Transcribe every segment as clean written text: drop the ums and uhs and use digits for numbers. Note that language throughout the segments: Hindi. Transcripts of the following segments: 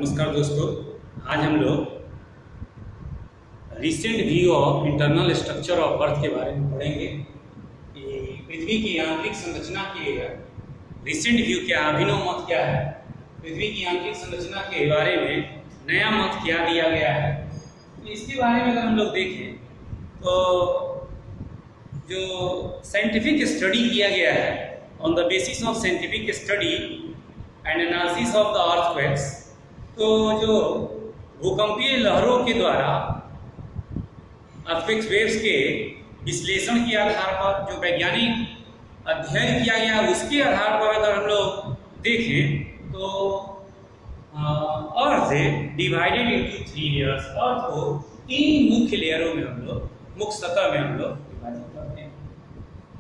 नमस्कार दोस्तों, आज हम लोग recent view of internal structure of earth के बारे में पढ़ेंगे कि पृथ्वी की आंतरिक संरचना के रिसेंट व्यू क्या, अभिनव मत क्या है, पृथ्वी की आंतरिक संरचना के बारे में नया मत क्या दिया गया है। तो इसके बारे में अगर हम लोग देखें तो जो साइंटिफिक स्टडी किया गया है on the basis of scientific study and analysis of the earthquakes, तो जो भूकंपीय लहरों के द्वारा अर्थक्वेक वेव्स के विश्लेषण के आधार पर जो वैज्ञानिक अध्ययन किया गया उसके आधार पर अगर हम लोग देखें तो अर्थ डिवाइडेड इनटू 3 लेयर्स। अर्थ को 3 मुख्य लेयरों में हम लोग, मुख्य सतह में हम लोग विभाजित करते हैं।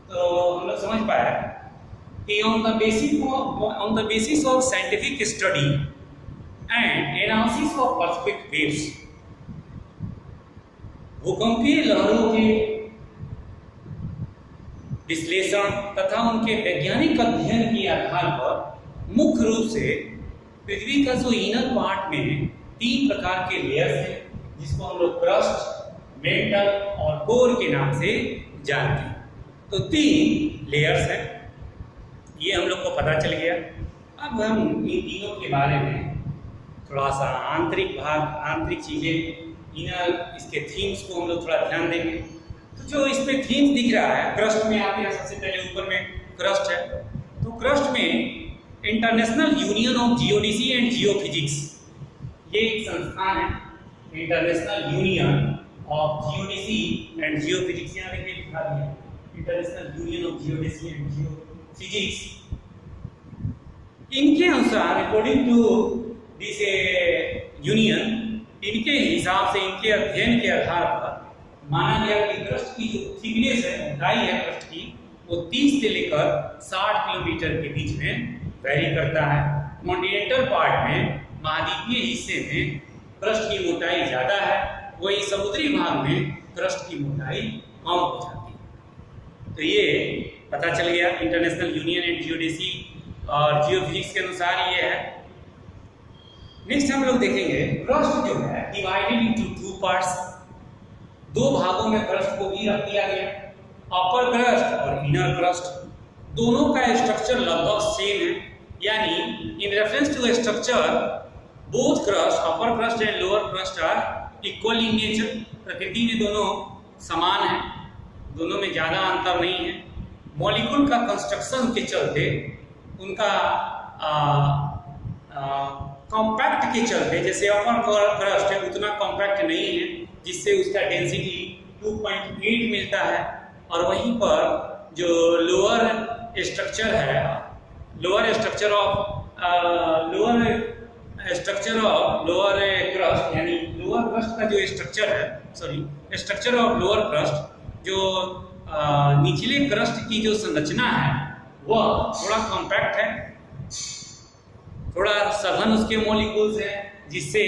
तो हम लोग समझ पाए कि on the basis of scientific study and analysis of earthquake waves, भूकंपीय लहरों के विश्लेषण तथा उनके वैज्ञानिक अध्ययन के आधार पर मुख्य रूप से पृथ्वी का जो इनर पार्ट में 3 प्रकार के लेयर्स हैं जिसको हम लोग क्रस्ट, मेंटल और कोर के नाम से जानते हैं। तो 3 लेयर्स हैं, ये हम लोग को पता चल गया। अब हम इन तीनों के बारे में थोड़ा सा आंतरिक भाग, आंतरिक चीजें, इनर इसके थीम्स को हम लोग थोड़ा ध्यान देंगे। तो जो इस पे थीम्स दिख रहा है, क्रस्ट में आते हैं, सबसे पहले ऊपर में क्रस्ट है। तो क्रस्ट में international union of geodesy and geophysics, ये एक संस्थान है, international union of geodesy and geophysics. यहाँ देखिए लिखा है international union of geodesy and geophysics. इनके अनुसार, अकॉर्डिंग टू दिस यूनियन, इनके हिसाब से, इनके अध्ययन के आधार पर माना गया कि क्रस्ट की जो थिकनेस है, ऊंचाई है क्रस्ट की, वो 30 से लेकर 60 किलोमीटर के बीच में वेरी करता है। कॉन्टिनेंटल पार्ट में, महाद्वीपीय हिस्से में क्रस्ट की मोटाई ज्यादा है, वही समुद्री भाग में क्रस्ट की मोटाई कम हो जाती है। तो ये पता चल गया इंटरनेशनल यूनियन एंड जियोडेसी और जियोफिजिक्स के अनुसार ये है। नेक्स्ट हम लोग देखेंगे क्रस्ट जो है डिवाइडेड इनटू 2 पार्ट्स, 2 भागों में क्रस्ट को भी रख दिया गया, अपर क्रस्ट और इनर क्रस्ट। दोनों का स्ट्रक्चर लगभग सेम है, यानी in reference to structure both crust, upper crust and lower crust are equal in nature. प्रकृति में दोनों समान है, दोनों में ज्यादा अंतर नहीं है। मॉलिक्यूल का कंस्ट्रक्शन के चलते, उनका कॉम्पैक्ट के चलते, जैसे अपर क्रस्ट है उतना कॉम्पैक्ट नहीं है, जिससे उसका डेंसिटी 2.8 मिलता है। और वहीं पर जो लोअर स्ट्रक्चर है, lower structure of lower crust, यानी लोअर क्रस्ट का जो स्ट्रक्चर है, स्ट्रक्चर ऑफ लोअर क्रस्ट, जो निचले क्रस्ट की जो संरचना है वह थोड़ा कॉम्पैक्ट है, थोड़ा सघन उसके मॉलिक्यूल्स हैं, जिससे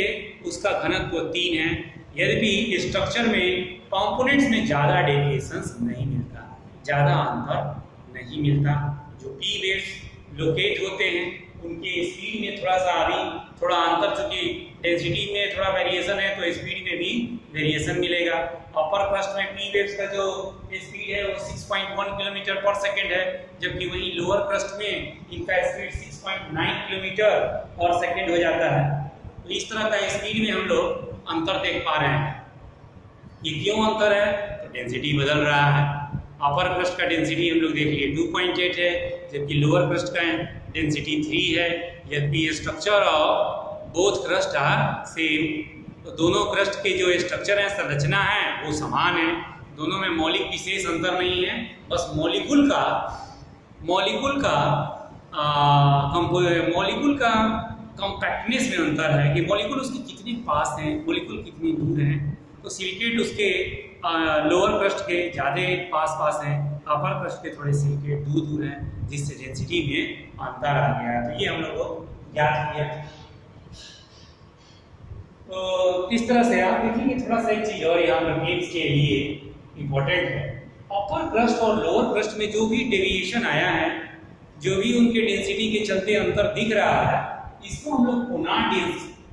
उसका घनत्व 3 है। यद्यपि स्ट्रक्चर में कंपोनेंट्स में ज़्यादा डेविएशंस नहीं मिलता, ज़्यादा अंतर नहीं मिलता। जो पी वेव्स लोकेट होते हैं उनके स्पीड में थोड़ा अंतर, चूंकि डेंसिटी में थोड़ा वेरिएशन है तो स्पीड में भी वेरिएशन मिलेगा। अपर क्रस्ट में पी वेव्स का जो स्पीड है वो 6.1 किलोमीटर पर सेकेंड है, जबकि वहीं लोअर क्रस्ट में इनका स्पीड 6.9 किलोमीटर पर सेकेंड हो जाता है। तो इस तरह का स्पीड में हम लोग अंतर देख पा रहे हैं। ये क्यों अंतर है? तो डेंसिटी बदल रहा है। अपर क्रस्ट का डेंसिटी हम लोग देख लिए 2.8 है, जबकि लोअर क्रस्ट का डेंसिटी 3 है। यद्यपि structure of both crust are same, तो दोनों क्रस्ट के जो स्ट्रक्चर है, संरचना है, वो समान है। दोनों में मौलिक विशेष अंतर नहीं है, बस मॉलिक्यूल कॉम्पैक्टनेस में अंतर है कि मॉलिक्यूल उसके कितने पास हैं, मॉलिक्यूल कितनी दूर हैं। तो सिलिकेट उसके लोअर क्रस्ट के ज़्यादा पास हैं, अपर क्रस्ट के थोड़े सिलिकेट दूर हैं, जिससे डेंसिटी में अंतर आ गया। तो ये हम लोग को याद किया। तो इस तरह से आप देखेंगे थोड़ा सा एक चीज और यहाँ पर गेम्स के लिए इम्पोर्टेंट है। अपर क्रस्ट और लोअर क्रस्ट में जो भी डेविएशन आया है, जो भी उनके डेंसिटी के चलते अंतर दिख रहा है, इसको हम लोग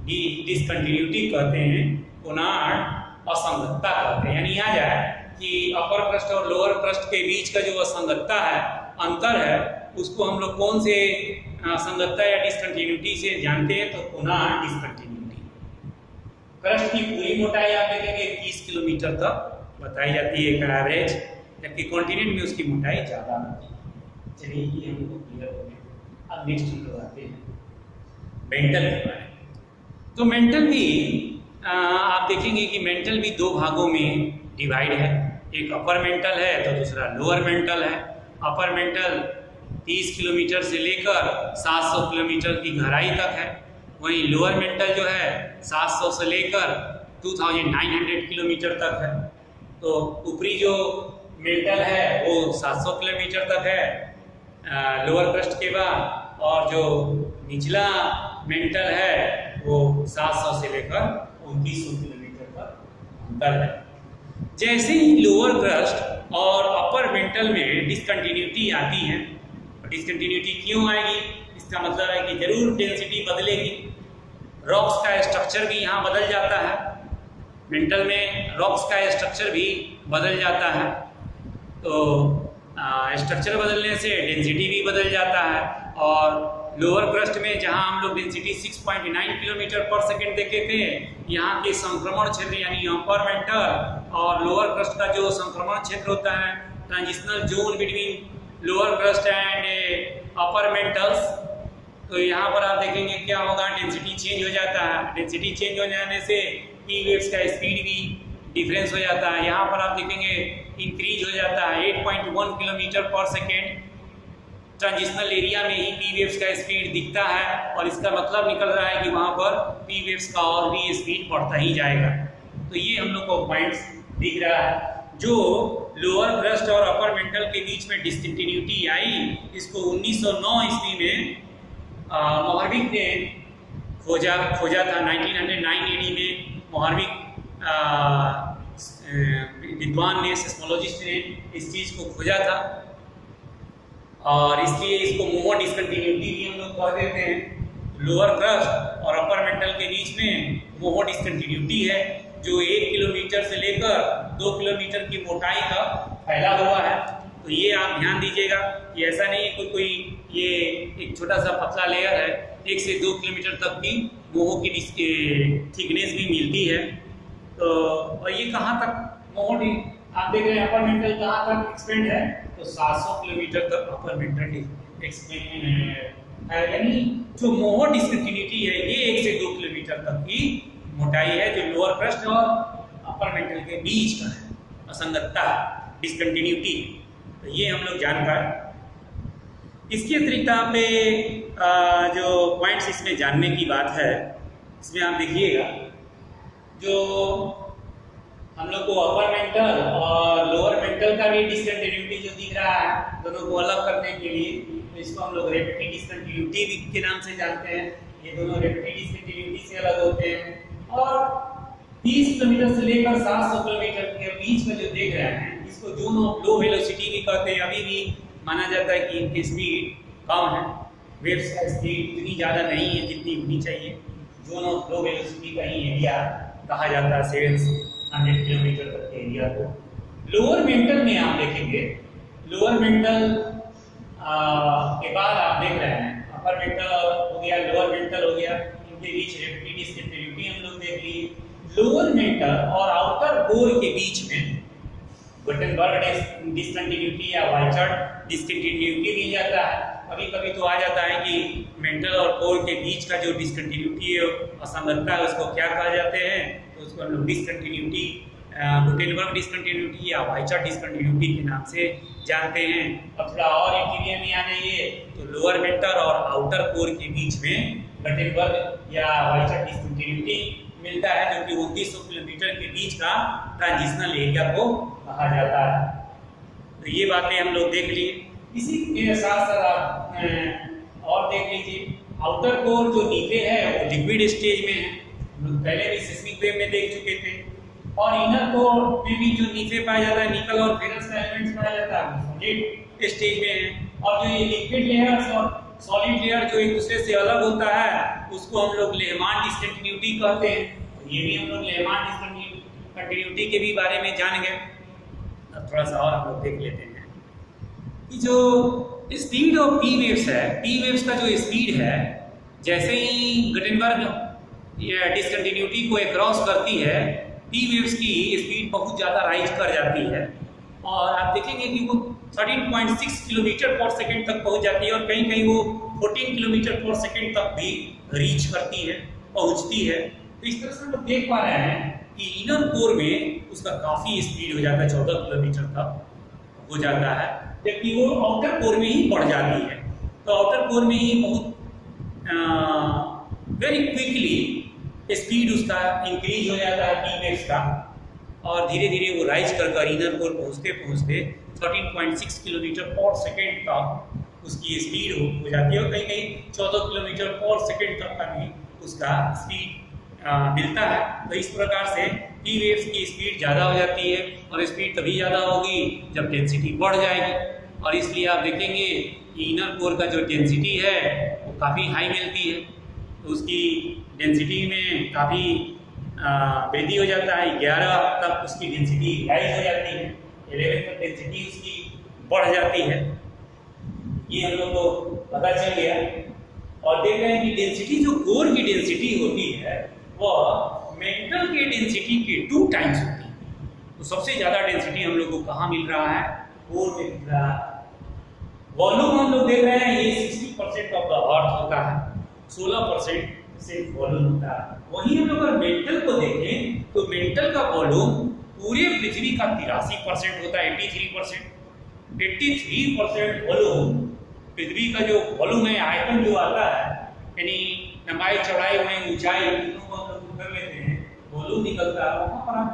डिसकंटिन्यूटी कहते हैं, कोनार्ड असंगतता कहते हैं। यानी यहाँ जाए कि अपर क्रस्ट और लोअर क्रस्ट के बीच का जो असंगतता है, अंतर है, उसको हम लोग कौन से असंगतता या डिसकंटिन्यूटी से जानते हैं? तो कोनार्ड डिसकंटिन्यूटी। क्रस्ट की पूरी मोटाई आप देखेंगे 30 किलोमीटर तक बताई जाती है एक एवरेज, जबकि कॉन्टिनेंट में उसकी मोटाई ज़्यादा होती है। चलिए ये हमको क्लियर हो गया। अब नेक्स्ट हम लोग आते हैं मेंटल के बारे में। तो मेंटल भी आप देखेंगे कि मेंटल भी दो भागों में डिवाइड है, एक अपर मेंटल है तो दूसरा लोअर मेंटल है। अपर मेंटल 30 किलोमीटर से लेकर 700 किलोमीटर की गहराई तक है, वहीं लोअर मेंटल जो है 700 से लेकर 2900 किलोमीटर तक है। तो ऊपरी जो मेंटल है वो 700 किलोमीटर तक है लोअर क्रस्ट के बाद, और जो निचला मेंटल है वो 700 से लेकर 2900 किलोमीटर तक अंतर है। जैसे ही लोअर क्रस्ट और अपर मेंटल में डिसकंटिन्यूटी आती है, डिसकंटिन्यूटी क्यों आएगी? इसका मतलब है कि जरूर डेंसिटी बदलेगी, रॉक्स का स्ट्रक्चर भी यहाँ बदल जाता है। मेंटल में रॉक्स का स्ट्रक्चर भी बदल जाता है, तो स्ट्रक्चर बदलने से डेंसिटी भी बदल जाता है। और लोअर क्रस्ट में जहां हम लोग डेंसिटी 6.9 किलोमीटर पर सेकेंड देखे थे, यहाँ के संक्रमण क्षेत्र यानी अपर मेंटल और लोअर क्रस्ट का जो संक्रमण क्षेत्र होता है, transitional zone between lower crust and upper mantles, तो यहाँ पर आप देखेंगे क्या होगा, डेंसिटी चेंज हो जाता है। डेंसिटी चेंज हो जाने से पी वेव्स का स्पीड भी डिफरेंस हो जाता है। यहाँ पर आप देखेंगे इंक्रीज हो जाता है 8.1 किलोमीटर पर सेकेंड। ट्रांजिशनल एरिया में ही पी वेव्स का स्पीड दिखता है, और इसका मतलब निकल रहा है कि वहाँ पर पी वेव्स का और भी स्पीड बढ़ता ही जाएगा। तो ये हम लोग को पॉइंट्स दिख रहा है। जो लोअर क्रस्ट और अपर मेंटल के बीच में डिसकंटिन्यूटी आई, इसको 1909 ईस्वी में मोहरविक ने खोजा था। 1909 AD में मोहरविक विद्वान ने, सेस्मोलॉजिस्ट ने इस चीज को खोजा था, और इसलिए इसको मोमो डिसकंटिन्यूटी भी हम लोग कह देते हैं। लोअर क्रस्ट और अपर मेंटल के बीच में मोमो डिसकंटिन्यूटी है, जो 1 किलोमीटर से लेकर 2 किलोमीटर की मोटाई का फैला हुआ है। तो ये आप ध्यान दीजिएगा कि ऐसा नहीं है कोई ये एक छोटा सा पतला लेयर है, 1 से 2 किलोमीटर तक की मोमो की थिकनेस भी मिलती है। तो और ये कहाँ तक मोमो आप देख रहे हैं अपर मेंटल कहाँ तक एक्सपेंड है, तो 700 किलोमीटर तक अपर मेंटल एक्सपेंड है। यानी जो मोमो डिसकंटिन्यूटी है ये 1 से 2 किलोमीटर तक की मोटाई है, जो लोअर क्रस्ट और अपर मेंटल के बीच का है, असंगतता, डिसकंटिन्यूटी। तो ये हम लोग जान पाए। इसके अतिरिक्त आप जो पॉइंट्स इसमें जानने की बात है, इसमें आप देखिएगा जो हम लोग को अपर मेंटल और लोअर मेंटल का भी डिसकंटिन्यूटी जो दिख रहा है, दोनों को अलग करने के लिए, तो इसको हम लोग रेपिड डिसकंटिन्यूटी के नाम से जानते हैं। ये दोनों रेपिड डिसकंटिन्यूटी से अलग होते हैं। और 30 किलोमीटर से लेकर 700 किलोमीटर के बीच में जो देख रहे हैं, इसको जोन ऑफ लो वेलोसिटी भी कहते हैं। अभी भी माना जाता है कि इनकी स्पीड कम है, वेव्स का स्पीड इतनी ज़्यादा नहीं है जितनी होनी चाहिए। जोन ऑफ लो वेलोसिटी का ही एरिया कहा जाता है 700 किलोमीटर तक के एरिया को। लोअर मेंटल में आप देखेंगे, लोअर मेंटल के बाद आप देख रहे हैं अपर मेंटल हो गया, लोअर मेंटल हो गया, इनके बीच रेपिड डिसकंटिन्यूटी हम लोग देख लिए। लोअर मेंटल और आउटर कोर के बीच में गुटेनबर्ग डिसकंटिन्यूटी या वाइचार्ट डिसकंटिन्यूटी मिल जाता है। कभी कभी तो आ जाता है कि मेंटल और कोर के बीच का जो डिसकंटिन्यूटी है, असंगतता है, उसको क्या कहा जाते हैं, तो उसको हम लोग डिसकंटिन्यूटी, गुटेनबर्ग डिसकंटिन्यूटी या वाइचार्ट डिसकंटिन्यूटी के नाम से जानते हैं। अब थोड़ा और इंटीरियर में आ जाइए तो लोअर मेंटल और आउटर कोर के बीच में गुटेनबर्ग या वाइचार्ट डिसकंटिन्यूटी मिलता है, जो कि 2900 किलोमीटर के बीच का ट्रांजिशनल एरिया को कहा जाता है। तो ये बातें हम लोग देख लिए। इसी के साथ साथ आप और देख लीजिए, आउटर कोर जो नीचे है वो लिक्विड स्टेज में है, हम लोग पहले भी सिस्मिक वेव में देख चुके थे। और इनर कोर में भी जो नीचे पाया जाता है, निकल और फेरस का एलिमेंट्स पाया जाता है, सॉलिड स्टेज में है। और जो ये लिक्विड लेयर्स और सॉलिड लेयर जो एक दूसरे से अलग होता है उसको हम लोग लेहमान डिसकंटिन्यूटी कहते हैं। ये भी हम लोग लेहमान डिसकंटिन्यूटी के भी बारे में जान गए। अब थोड़ा सा और हम लोग देख लेते हैं कि जो स्पीड ऑफ पी वेव्स है, पी वेव्स का जो स्पीड है, जैसे ही गुटेनबर्ग डिसकंटिन्यूटी को क्रॉस करती है पी वेव्स की स्पीड बहुत ज़्यादा राइज कर जाती है और आप देखेंगे कि वो 13.6 किलोमीटर पर सेकेंड तक पहुंच जाती है और कहीं कहीं वो 14 किलोमीटर पर सेकेंड तक भी रीच करती है, पहुंचती है। तो इस तरह से हम लोग देख पा रहे हैं कि इनर कोर में उसका काफ़ी स्पीड हो जाता है, 14 किलोमीटर तक हो जाता है, जबकि वो आउटर कोर में ही बढ़ जाती है। तो आउटर कोर में ही बहुत वेरी क्विकली स्पीड उसका इंक्रीज हो जाता है पी वेव्स का और धीरे धीरे वो राइज कर इनर कोर पहुँचते पहुँचते 13.6 किलोमीटर पर सेकेंड तक उसकी स्पीड हो जाती है और कहीं कहीं 14 किलोमीटर पर सेकेंड तक का भी उसका स्पीड मिलता है। तो इस प्रकार से पी वेव्स की स्पीड ज़्यादा हो जाती है और स्पीड तभी ज़्यादा होगी जब डेंसिटी बढ़ जाएगी और इसलिए आप देखेंगे कि इनर कोर का जो डेंसिटी है वो काफ़ी हाई मिलती है, तो उसकी डेंसिटी में काफ़ी वृद्धि हो जाता है। 11 तक उसकी डेंसिटी राइज हो जाती है, 11 तक डेंसिटी उसकी बढ़ जाती है। ये हम लोग को पता चल गया और देख रहे हैं कि डेंसिटी जो कोर की डेंसिटी होती है वह मेंटल के डेंसिटी के 2 टाइम्स होती है। तो सबसे ज़्यादा डेंसिटी हम लोग को कहाँ मिल रहा है? कोर में मिल रहा है। वॉल्यूम हम लोग देख रहे हैं ये 60% ऑफ द अर्थ होता है, 16% सिर्फ वॉल्यूम होता है। वहीं हम लोग अगर मेंटल को देखें तो मेंटल का वॉल्यूम पूरे पृथ्वी का 83% होता है, 83% वॉल्यूम पृथ्वी का जो वॉल्यूम है, आयतन जो आता है, यानी लंबाई चौड़ाई वहीं ऊंचाई तीनों को हम लोग कर लेते हैं, वॉल्यूम निकलता है। वहाँ पर आप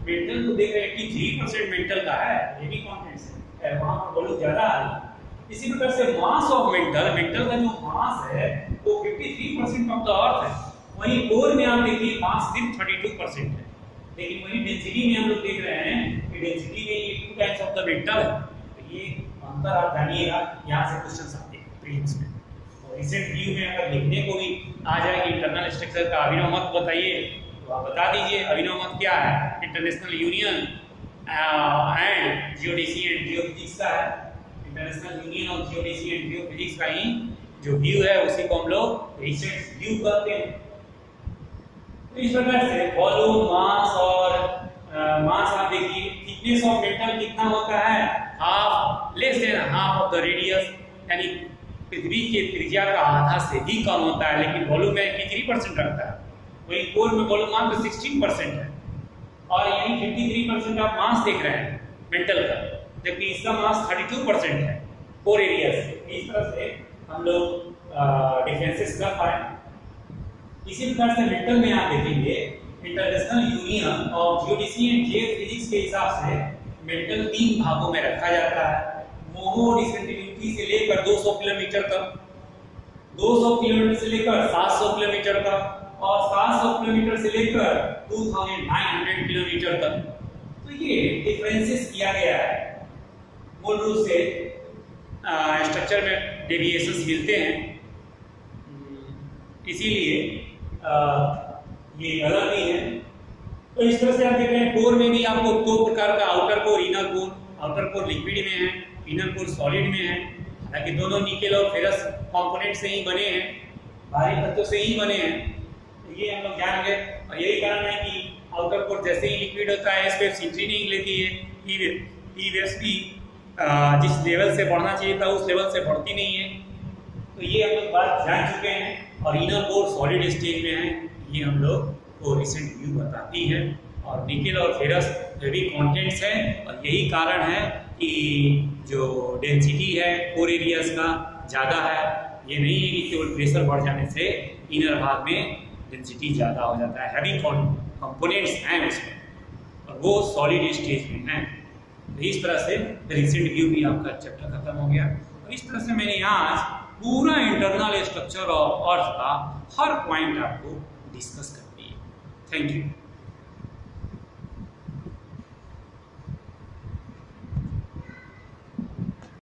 मेंटल को देख रहे हैं 83% मेंटल का है, ये भी कॉन्फिडेंस है, वहाँ पर वॉल्यूम ज़्यादा है। इसी प्रकार से मास ऑफ मेंटल का जो मास है वो 53% ऑफ द अर्थ है। वहीं कोर में आप देखिए मास सिर्फ 32% है, लेकिन वहीं डेंसिटी में हम लोग देख रहे हैं कि डेंसिटी में ये 2 टाइम्स ऑफ द मेंटल है। तो ये अंतर आप जानिएगा, यहाँ से क्वेश्चन आते हैं प्रीलिम्स में। और रिसेंट व्यू में अगर लिखने को भी आ जाए कि इंटरनल स्ट्रक्चर का अभिनव मत बताइए तो आप बता दीजिए अभिनव मत क्या है। International union and geodesy and geophysics का है। International union of geodesy and geophysics का ही जो व्यू है उसी को हम लोग रिसेंट व्यू कहते हैं। तो इस प्रकार से वॉल्यूम, मास और मास आप देखिए, थिकनेस ऑफ मेटल कितना होता है? Half, less than half of the radius, यानी पृथ्वी के त्रिज्या का आधा से भी कम होता है, लेकिन वॉल्यूम में 83% रखता है। वही कोर में वॉल्यूम मात्र 16% है और यही 53% आप मास देख रहे हैं मेटल का, जबकि इसका मास 32% है कोर एरिया से। इस तरह से हम लोग डिफरेंसेस कर पाए। इसी प्रकार से मेटल में आप देखेंगे international union of geodesy and geophysics के हिसाब से मेटल 3 भागों में रखा जाता है। मोनो डिसकंटिन्यूटी से लेकर 200 किलोमीटर तक, 200 किलोमीटर से लेकर 700 किलोमीटर तक और 700 किलोमीटर से लेकर 2900 किलोमीटर तक। तो ये डिफरेंसेस किया गया है। मूल रूप से स्ट्रक्चर में डेविएशंस मिलते हैं, इसीलिए ये अलग ही है। तो इस तरह से आप देख रहे हैं कोर में भी आपको 2 प्रकार का outer core, inner core. Outer core liquid में है, इनर कोर सॉलिड में है। हालांकि दोनों निकेल और फेरस कंपोनेंट से ही बने हैं, भारी तत्वों से ही बने हैं। तो ये हम लोग जान गए और यही कारण है कि आउटर कोर जैसे ही लिक्विड होता है इस पे सिंटरी नहीं लेती है, पी वेव्स की जिस लेवल से बढ़ना चाहिए था उस लेवल से बढ़ती नहीं है। तो ये हम लोग बात जान चुके हैं और इनर कोर सॉलिड स्टेज में है, ये हम लोग को रिसेंट व्यू बताती है। और निकेल और फेरस हेवी कंटेंट्स हैं और यही कारण है कि जो डेंसिटी है कोर एरियाज का ज़्यादा है। ये नहीं है कि केवल प्रेशर बढ़ जाने से इनर भाग में डेंसिटी ज़्यादा हो जाता है, हैवी कंपोनेंट्स हैं उसमें और वो सॉलिड स्टेज में हैं। तो इस तरह से रिसेंट व्यू भी आपका चैप्टर खत्म हो गया। और इस तरह से मैंने आज पूरा इंटरनल स्ट्रक्चर ऑफ अर्थ का हर पॉइंट आपको डिस्कस कर दिया। Thank you.